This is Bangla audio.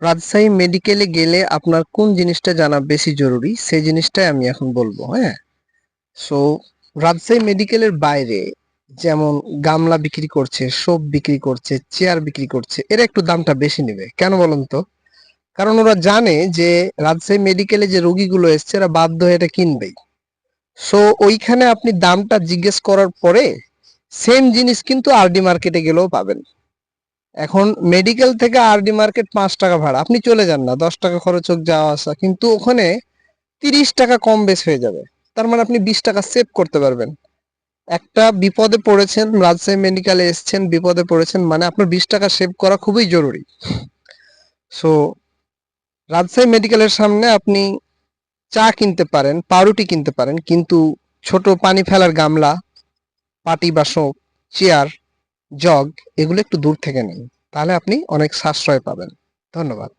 রাজশাহী মেডিকেলে গেলে আপনার কোন জিনিসটা জানা বেশি জরুরি সেই জিনিসটাই আমি এখন বলবো। হ্যাঁ, সো রাজশাহী মেডিকেলের বাইরে যেমন গামলা বিক্রি করছে, সোপ বিক্রি করছে, চেয়ার বিক্রি করছে, এরা একটু দামটা বেশি নেবে। কেন বলুন তো? কারণ ওরা জানে যে রাজশাহী মেডিকেলে যে রোগীগুলো এসছে এরা বাধ্য হয়ে এটা কিনবেই। সো ওইখানে আপনি দামটা জিজ্ঞেস করার পরে সেম জিনিস কিন্তু আরডি মার্কেটে গেলেও পাবেন। এখন মেডিকেল থেকে আরডি মার্কেট 5 টাকা ভাড়া, আপনি চলে যান না, 10 টাকা খরচ হোক যাওয়া আসা, কিন্তু ওখানে 30 টাকা কম বেশ হয়ে যাবে। তার মানে আপনি 20 টাকা সেভ করতে পারবেন। একটা বিপদে পড়েছেন, রাজশাহী মেডিকেলে এসছেন, বিপদে পড়েছেন, মানে আপনার 20 টাকা সেভ করা খুবই জরুরি। সো রাজশাহী মেডিকেলের সামনে আপনি চা কিনতে পারেন, পাউরুটি কিনতে পারেন, কিন্তু ছোট পানি ফেলার গামলা, পাটি বাসক, চেয়ার, জগ, এগুলো একটু দূর থেকে নিন। তাহলে আপনি অনেক সাশ্রয় পাবেন। ধন্যবাদ।